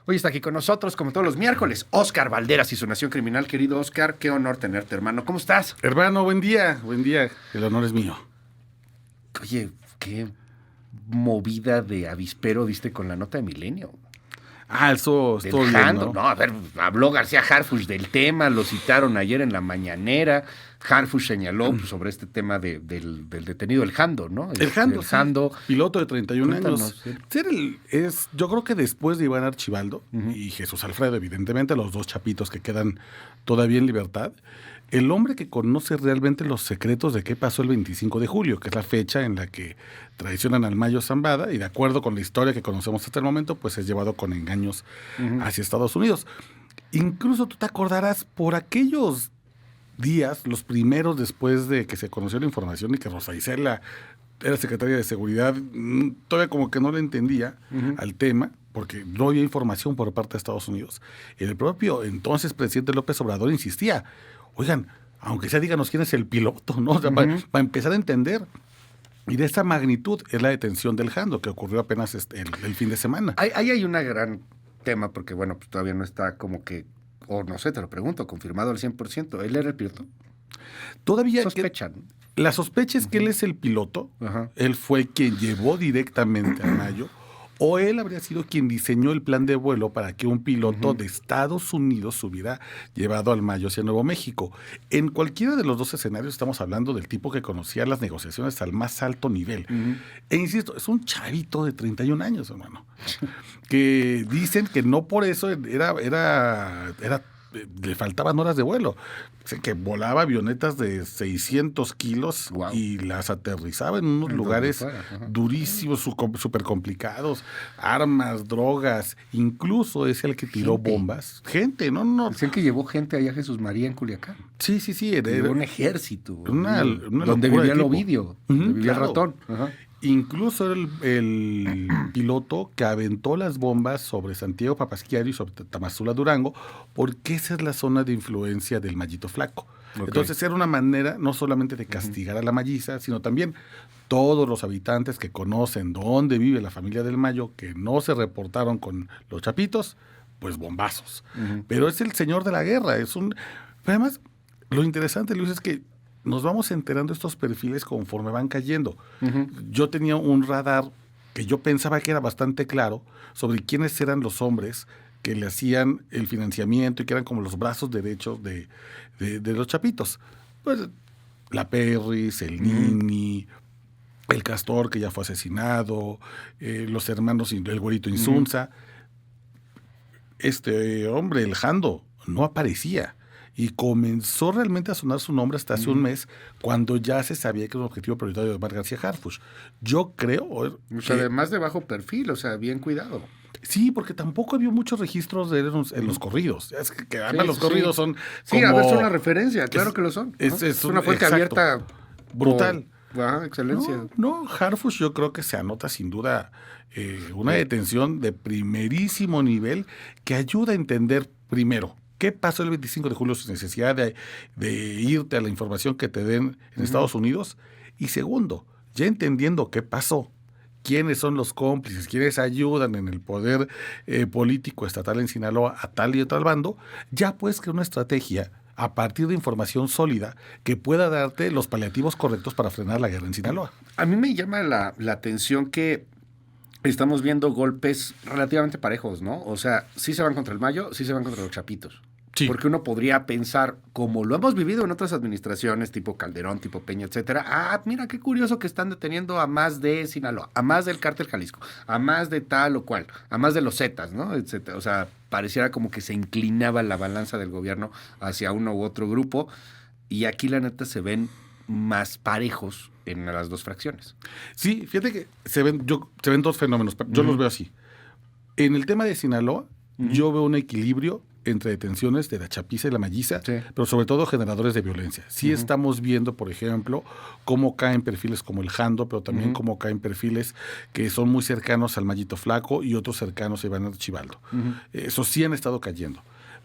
Hoy está aquí con nosotros, como todos los miércoles, Óscar Valderas y su Nación Criminal. Querido Óscar, qué honor tenerte, hermano. ¿Cómo estás? Hermano, buen día, el honor es mío. Oye, qué movida de avispero diste con la nota de Milenio. Eso Del estuvo bien, Jando. ¿no? No, a ver, habló García Harfuch del tema, lo citaron ayer en la mañanera. Harfuch señaló pues, sobre este tema del detenido, el Jando, ¿no? El Jando, sí, Jando. piloto de 31 Cuéntanos, años. sí. Yo creo que después de Iván Archibaldo y Jesús Alfredo, evidentemente, los dos chapitos que quedan todavía en libertad, el hombre que conoce realmente los secretos de qué pasó el 25 de julio, que es la fecha en la que traicionan al Mayo Zambada, y de acuerdo con la historia que conocemos hasta el momento, pues es llevado con engaños hacia Estados Unidos. Incluso tú te acordarás, por aquellos días, los primeros después de que se conoció la información y que Rosa Isela era secretaria de Seguridad, todavía como que no le entendía al tema, porque no había información por parte de Estados Unidos. El propio entonces presidente López Obrador insistía, oigan, aunque sea díganos quién es el piloto, ¿no? O sea, para empezar a entender. Y de esta magnitud es la detención del Jando, que ocurrió apenas el fin de semana. Ahí hay un gran tema, porque bueno, pues todavía no está como que, o no sé, te lo pregunto, confirmado al 100%. ¿Él era el piloto? Todavía Sospechan. La sospecha es que él es el piloto, él fue quien llevó directamente a Mayo, o él habría sido quien diseñó el plan de vuelo para que un piloto de Estados Unidos hubiera llevado al Mayo hacia Nuevo México. En cualquiera de los dos escenarios estamos hablando del tipo que conocía las negociaciones al más alto nivel. E insisto, es un chavito de 31 años, hermano, que dicen que no por eso le faltaban horas de vuelo, que volaba avionetas de 600 kilos y las aterrizaba en unos lugares durísimos, súper complicados, armas, drogas, incluso es el que tiró bombas. Gente, no. Dicen que llevó gente allá a Jesús María en Culiacán. Sí. Era un ejército. Una donde vivía el Ovidio, donde vivía el ratón. Incluso era el piloto que aventó las bombas sobre Santiago Papasquiaro y sobre Tamazula Durango, porque esa es la zona de influencia del Mayito Flaco. Entonces era una manera no solamente de castigar a la Malliza, sino también todos los habitantes que conocen dónde vive la familia del Mayo, que no se reportaron con los chapitos, pues bombazos. Pero es el señor de la guerra. Pero además, lo interesante, Luis, es que nos vamos enterando estos perfiles conforme van cayendo. Yo tenía un radar que yo pensaba que era bastante claro sobre quiénes eran los hombres que le hacían el financiamiento y que eran como los brazos derechos de los chapitos. Pues la Perris, el Nini, el Castor, que ya fue asesinado, los hermanos, el güerito Insunza. Este hombre, el Jando, no aparecía. Y comenzó realmente a sonar su nombre hasta hace un mes, cuando ya se sabía que era un objetivo prioritario de Omar García Harfuch. Yo creo... O sea, además de bajo perfil, o sea, bien cuidado. Sí, porque tampoco había muchos registros de él en los corridos. Es que además los corridos son Sí, a ver, son una referencia, claro que lo son. Es una fuente abierta. Brutal. Excelencia. No, Harfuch yo creo que se anota sin duda una detención de primerísimo nivel que ayuda a entender primero qué pasó el 25 de julio sin necesidad de irte a la información que te den en Estados Unidos. Y segundo, ya entendiendo qué pasó, quiénes son los cómplices, quiénes ayudan en el poder político estatal en Sinaloa a tal y a tal bando, ya puedes crear una estrategia a partir de información sólida que pueda darte los paliativos correctos para frenar la guerra en Sinaloa. A mí me llama la atención que estamos viendo golpes relativamente parejos, ¿no? O sea, sí se van contra el Mayo, sí se van contra los chapitos. Sí. Porque uno podría pensar, como lo hemos vivido en otras administraciones, tipo Calderón, tipo Peña, etcétera, mira qué curioso que están deteniendo a más de Sinaloa, a más del Cártel Jalisco, a más de tal o cual, a más de los Zetas, ¿no? Etcétera. O sea, pareciera como que se inclinaba la balanza del gobierno hacia uno u otro grupo, y aquí la neta se ven más parejos en las dos fracciones. Sí, fíjate que se ven dos fenómenos, yo los veo así. En el tema de Sinaloa, yo veo un equilibrio entre detenciones de la chapiza y la malliza, pero sobre todo generadores de violencia. Sí estamos viendo, por ejemplo, cómo caen perfiles como el Jando, pero también cómo caen perfiles que son muy cercanos al Mayito Flaco y otros cercanos a Iván Archibaldo. Eso sí han estado cayendo.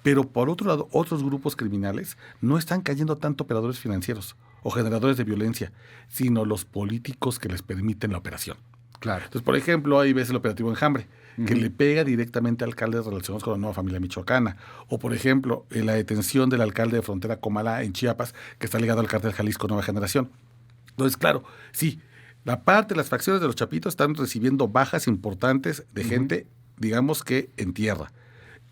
Pero por otro lado, otros grupos criminales no están cayendo tanto operadores financieros o generadores de violencia, sino los políticos que les permiten la operación. Claro. Entonces, por ejemplo, ahí ves el operativo Enjambre, que le pega directamente a alcaldes relacionados con la nueva familia michoacana. O, por ejemplo, la detención del alcalde de Frontera Comala en Chiapas, que está ligado al cártel Jalisco Nueva Generación. Entonces, claro, sí, la parte de las facciones de los Chapitos están recibiendo bajas importantes de gente, digamos que en tierra.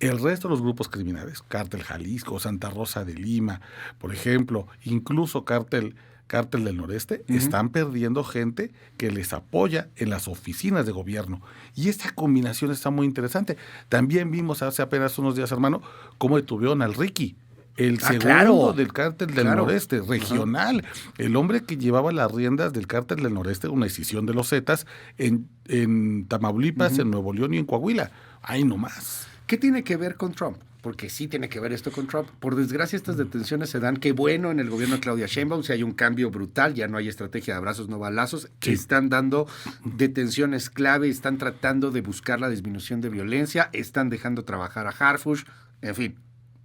El resto de los grupos criminales, Cártel Jalisco, Santa Rosa de Lima, por ejemplo, incluso Cártel del Noreste, están perdiendo gente que les apoya en las oficinas de gobierno. Y esta combinación está muy interesante. También vimos hace apenas unos días, hermano, cómo detuvieron al Ricky, el segundo del Cártel del Noreste, regional. El hombre que llevaba las riendas del Cártel del Noreste, una decisión de los Zetas, en Tamaulipas, en Nuevo León y en Coahuila. Ahí nomás. ¿Qué tiene que ver con Trump? Porque sí tiene que ver esto con Trump. Por desgracia, estas detenciones se dan, qué bueno, en el gobierno de Claudia Sheinbaum, si hay un cambio brutal, ya no hay estrategia de abrazos, no balazos, que están dando detenciones clave, están tratando de buscar la disminución de violencia, están dejando trabajar a Harfuch, en fin.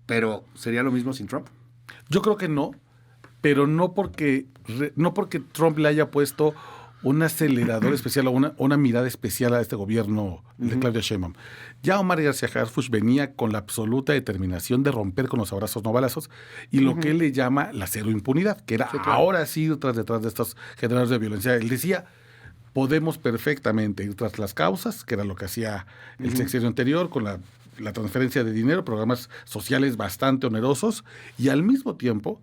Pero, ¿sería lo mismo sin Trump? Yo creo que no, pero no porque Trump le haya puesto un acelerador especial o una mirada especial a este gobierno de Claudia Sheinbaum. Ya Omar García Harfuch venía con la absoluta determinación de romper con los abrazos no balazos y lo que él le llama la cero impunidad, que era ahora sí ir detrás de estos generadores de violencia. Él decía, podemos perfectamente ir tras las causas, que era lo que hacía el sexenio anterior con la transferencia de dinero, programas sociales bastante onerosos, y al mismo tiempo,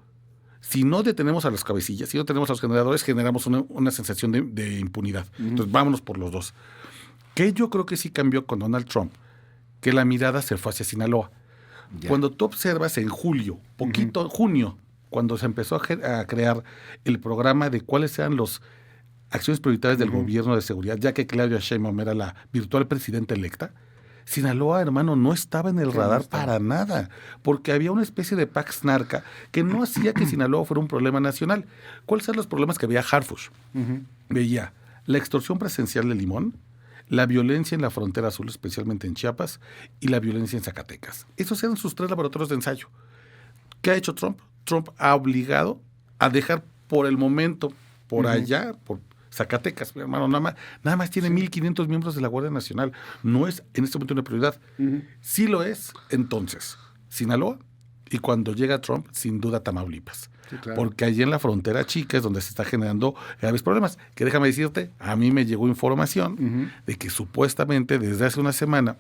si no detenemos a las cabecillas, si no tenemos a los generadores, generamos una sensación de impunidad. Entonces, vámonos por los dos. Que yo creo que sí cambió con Donald Trump, que la mirada se fue hacia Sinaloa. Cuando tú observas en junio, cuando se empezó a crear el programa de cuáles eran las acciones prioritarias del gobierno de seguridad, ya que Claudia Sheinbaum era la virtual presidenta electa, Sinaloa, hermano, no estaba en el radar para nada, porque había una especie de Pax Narca que no hacía que Sinaloa fuera un problema nacional. ¿Cuáles eran los problemas que veía Harfuch? Veía la extorsión presencial de Limón, la violencia en la frontera azul, especialmente en Chiapas, y la violencia en Zacatecas. Esos eran sus 3 laboratorios de ensayo. ¿Qué ha hecho Trump? Trump ha obligado a dejar por el momento, por allá, por Zacatecas, mi hermano, nada más tiene 1,500 miembros de la Guardia Nacional. No es en este momento una prioridad. Sí lo es, entonces, Sinaloa, y cuando llega Trump, sin duda Tamaulipas. Sí, claro. Porque allí en la frontera chica es donde se está generando graves problemas. Que déjame decirte, a mí me llegó información de que supuestamente desde hace una semana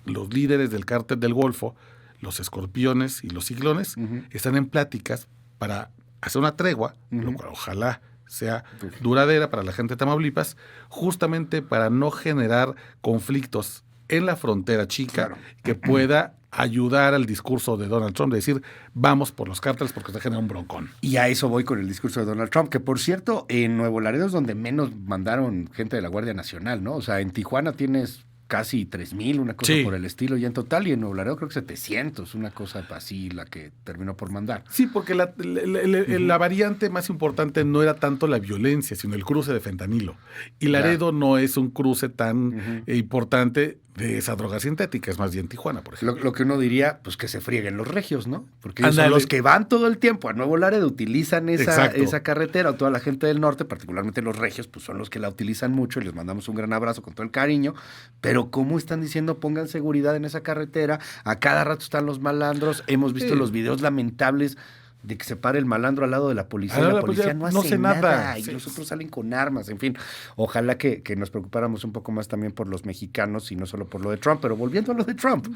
los líderes del Cártel del Golfo, los Escorpiones y los Ciclones, están en pláticas para hacer una tregua, lo cual ojalá sea duradera para la gente de Tamaulipas, justamente para no generar conflictos en la frontera chica que pueda ayudar al discurso de Donald Trump, de decir, vamos por los cárteles porque se genera un broncón. Y a eso voy con el discurso de Donald Trump, que por cierto, en Nuevo Laredo es donde menos mandaron gente de la Guardia Nacional, ¿no? O sea, en Tijuana tienes casi 3,000, una cosa por el estilo, y en total, y en Nuevo Laredo creo que 700, una cosa así, la que terminó por mandar. Sí, porque la variante más importante no era tanto la violencia, sino el cruce de fentanilo. Y Laredo no es un cruce tan importante de esa droga sintética, es más bien Tijuana, por ejemplo. Lo que uno diría, pues que se frieguen los regios, ¿no? Porque ellos son los que van todo el tiempo a Nuevo Laredo, utilizan esa carretera, o toda la gente del norte, particularmente los regios, pues son los que la utilizan mucho y les mandamos un gran abrazo con todo el cariño, pero ¿cómo están diciendo pongan seguridad en esa carretera? A cada rato están los malandros, hemos visto los videos lamentables de que se pare el malandro al lado de la policía, y la policía no hace nada, y los otros salen con armas, en fin. Ojalá que nos preocupáramos un poco más también por los mexicanos y no solo por lo de Trump, pero volviendo a lo de Trump.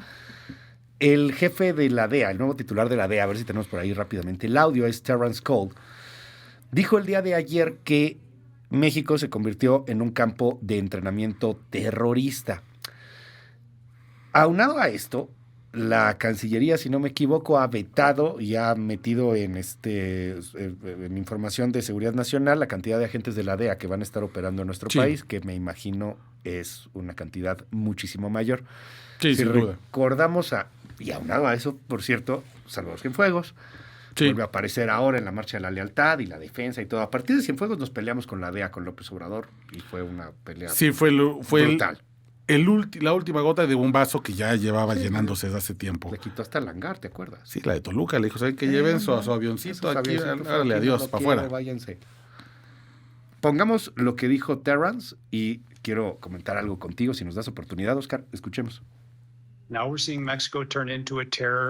El jefe de la DEA, el nuevo titular de la DEA, a ver si tenemos por ahí rápidamente el audio, es Terrence Cole, dijo el día de ayer que México se convirtió en un campo de entrenamiento terrorista. Aunado a esto, la Cancillería, si no me equivoco, ha vetado y ha metido en información de seguridad nacional la cantidad de agentes de la DEA que van a estar operando en nuestro país, que me imagino es una cantidad muchísimo mayor. Sí, si sin duda. Recordamos y aunado a eso, por cierto, Salvador Cienfuegos, vuelve a aparecer ahora en la Marcha de la Lealtad y la defensa y todo. A partir de Cienfuegos nos peleamos con la DEA, con López Obrador, y fue una pelea brutal. La última gota de un vaso que ya llevaba llenándose desde hace tiempo. Le quitó hasta el hangar, ¿te acuerdas? Sí, la de Toluca. Le dijo, ¿saben que lleven su avioncito aquí? Órale, adiós, para afuera. Váyanse. pongamos lo que dijo Terrance y quiero comentar algo contigo, si nos das oportunidad, Oscar. Escuchemos.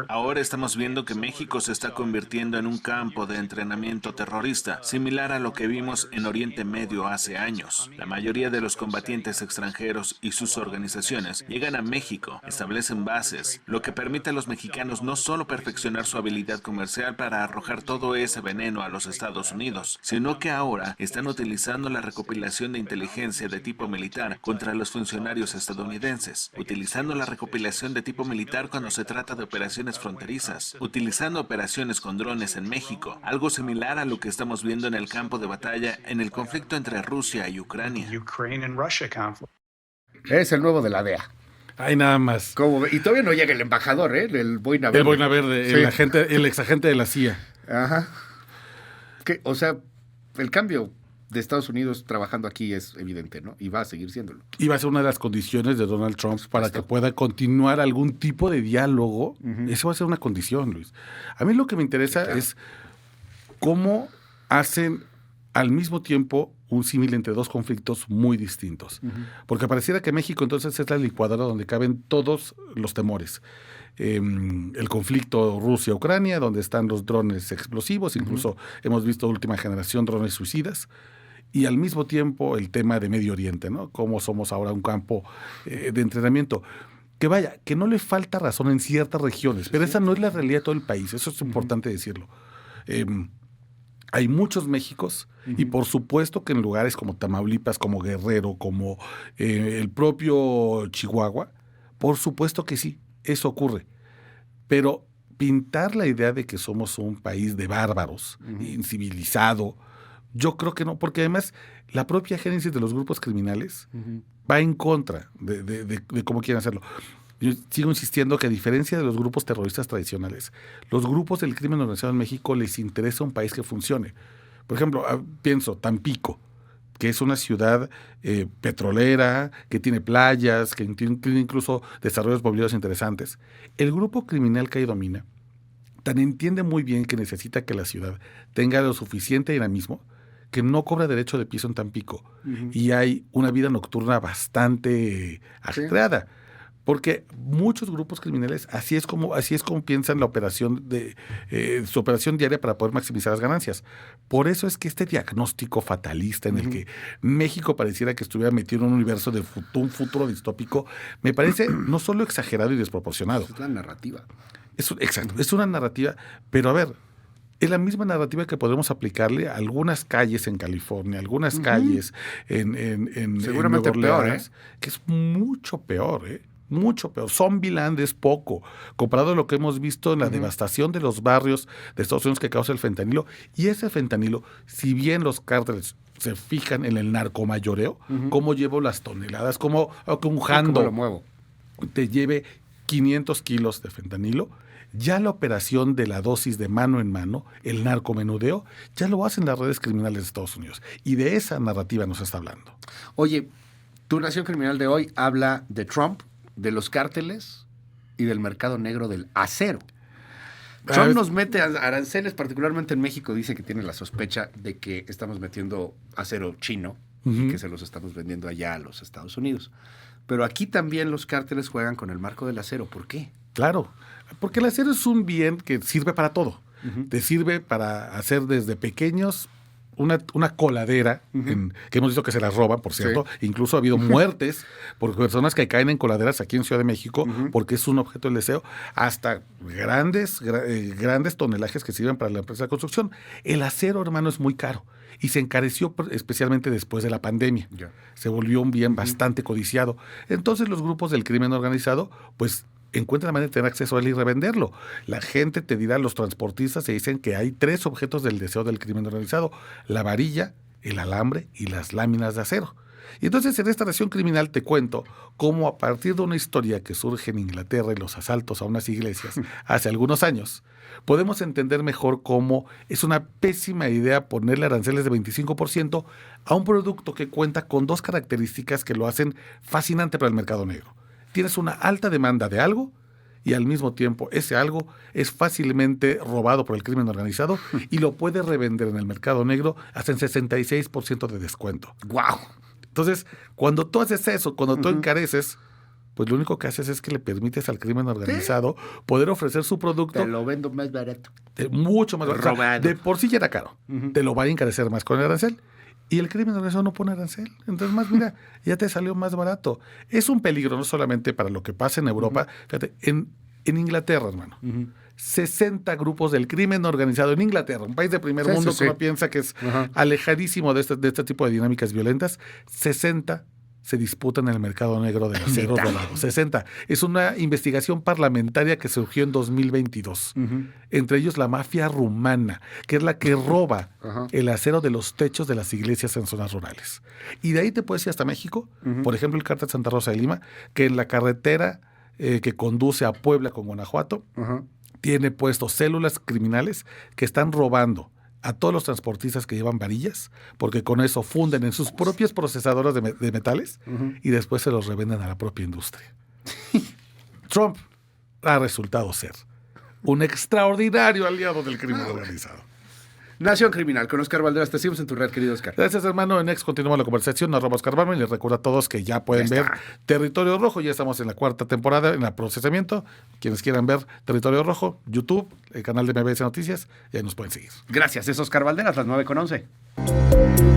Ahora estamos viendo que México se está convirtiendo en un campo de entrenamiento terrorista, similar a lo que vimos en Oriente Medio hace años. La mayoría de los combatientes extranjeros y sus organizaciones llegan a México, establecen bases, lo que permite a los mexicanos no solo perfeccionar su habilidad comercial para arrojar todo ese veneno a los Estados Unidos, sino que ahora están utilizando la recopilación de inteligencia de tipo militar contra los funcionarios estadounidenses, utilizando la recopilación de tipo militar cuando se trata de operaciones fronterizas, utilizando operaciones con drones en México, algo similar a lo que estamos viendo en el campo de batalla en el conflicto entre Rusia y Ucrania. Es el nuevo de la DEA. Ay, nada más. Y todavía no llega el embajador, el Boina Verde. El Boina Verde, sí. el exagente de la CIA. Ajá. O sea, el cambio de Estados Unidos trabajando aquí es evidente, ¿no? Y va a seguir siéndolo. Y va a ser una de las condiciones de Donald Trump para que pueda continuar algún tipo de diálogo. Eso va a ser una condición, Luis. A mí lo que me interesa es cómo hacen al mismo tiempo un símil entre dos conflictos muy distintos. Porque pareciera que México entonces es la licuadora donde caben todos los temores. El conflicto Rusia-Ucrania, donde están los drones explosivos, incluso hemos visto última generación drones suicidas, y al mismo tiempo el tema de Medio Oriente, ¿no? Cómo somos ahora un campo de entrenamiento. Que vaya, que no le falta razón en ciertas regiones, pero esa no es la realidad de todo el país, eso es importante decirlo. Hay muchos Méxicos y por supuesto que en lugares como Tamaulipas, como Guerrero, como el propio Chihuahua, por supuesto que sí, eso ocurre. Pero pintar la idea de que somos un país de bárbaros, incivilizado, yo creo que no, porque además la propia génesis de los grupos criminales va en contra de cómo quieren hacerlo. Yo sigo insistiendo que a diferencia de los grupos terroristas tradicionales, los grupos del crimen organizado en México les interesa un país que funcione. Por ejemplo, pienso Tampico, que es una ciudad petrolera, que tiene playas, que tiene incluso desarrollos mobiliarios interesantes. El grupo criminal que ahí domina tan entiende muy bien que necesita que la ciudad tenga lo suficiente dinamismo que no cobra derecho de piso en Tampico. Y hay una vida nocturna bastante ajetreada. Porque muchos grupos criminales así es como piensan la operación su operación diaria para poder maximizar las ganancias. Por eso es que este diagnóstico fatalista en el que México pareciera que estuviera metido en un universo de un futuro distópico, me parece no solo exagerado y desproporcionado. Es la narrativa. Exacto, es una narrativa, pero a ver, es la misma narrativa que podemos aplicarle a algunas calles en California, algunas calles en seguramente en Nueva Orleans, que es mucho peor, mucho peor. Zombieland es poco, comparado a lo que hemos visto en la devastación de los barrios de Estados Unidos que causa el fentanilo. Y ese fentanilo, si bien los cárteles se fijan en el narcomayoreo, cómo llevo las toneladas, cómo un jando ¿Cómo lo muevo? Te lleve 500 kilos de fentanilo, ya la operación de la dosis de mano en mano, el narcomenudeo, ya lo hacen las redes criminales de Estados Unidos. Y de esa narrativa nos está hablando. Oye, tu Nación Criminal de hoy habla de Trump, de los cárteles y del mercado negro del acero. Trump nos mete aranceles, particularmente en México, dice que tiene la sospecha de que estamos metiendo acero chino y que se los estamos vendiendo allá a los Estados Unidos. Pero aquí también los cárteles juegan con el marco del acero. ¿Por qué? Claro, porque el acero es un bien que sirve para todo. Te sirve para hacer desde pequeños una coladera, que hemos visto que se las roban, por cierto. Sí. Incluso ha habido muertes por personas que caen en coladeras aquí en Ciudad de México porque es un objeto del deseo, hasta grandes tonelajes que sirven para la empresa de construcción. El acero, hermano, es muy caro y se encareció especialmente después de la pandemia. Se volvió un bien bastante codiciado. Entonces los grupos del crimen organizado, pues, encuentran la manera de tener acceso a él y revenderlo. La gente te dirá, los transportistas se dicen que hay 3 objetos del deseo del crimen organizado: la varilla, el alambre y las láminas de acero. Y entonces en esta nación criminal te cuento cómo a partir de una historia que surge en Inglaterra y los asaltos a unas iglesias hace algunos años, podemos entender mejor cómo es una pésima idea ponerle aranceles de 25% a un producto que cuenta con 2 características que lo hacen fascinante para el mercado negro. Tienes una alta demanda de algo y al mismo tiempo ese algo es fácilmente robado por el crimen organizado y lo puede revender en el mercado negro hasta en 66% de descuento. ¡Guau! Entonces, cuando tú haces eso, cuando tú encareces, pues lo único que haces es que le permites al crimen organizado poder ofrecer su producto. Te lo vendo más barato. Mucho más barato. O sea, de por sí ya era caro. Te lo va a encarecer más con el arancel. Y el crimen organizado no pone arancel. Entonces, más, mira, ya te salió más barato. Es un peligro no solamente para lo que pasa en Europa. Fíjate, en Inglaterra, hermano. 60 grupos del crimen organizado en Inglaterra, un país de primer mundo que uno piensa que es alejadísimo de este tipo de dinámicas violentas. 60 se disputan en el mercado negro del acero rolado. 60. Es una investigación parlamentaria que surgió en 2022. Entre ellos la mafia rumana, que es la que roba el acero de los techos de las iglesias en zonas rurales. Y de ahí te puedes ir hasta México. Por ejemplo, el cártel Santa Rosa de Lima, que en la carretera que conduce a Puebla con Guanajuato, tiene puestos células criminales que están robando a todos los transportistas que llevan varillas, porque con eso funden en sus propias procesadoras de metales y después se los revenden a la propia industria. Trump ha resultado ser un extraordinario aliado del crimen organizado. Nación Criminal, con Oscar Valderas. Te seguimos en tu red, querido Oscar. Gracias, hermano. En X continuamos la conversación, @Oscar Barman. Y les recuerdo a todos que ya pueden ver Territorio Rojo. Ya estamos en la 4ª temporada, en el procesamiento. Quienes quieran ver Territorio Rojo, YouTube, el canal de MBS Noticias, y ahí nos pueden seguir. Gracias, es Oscar Valderas, las 9:11.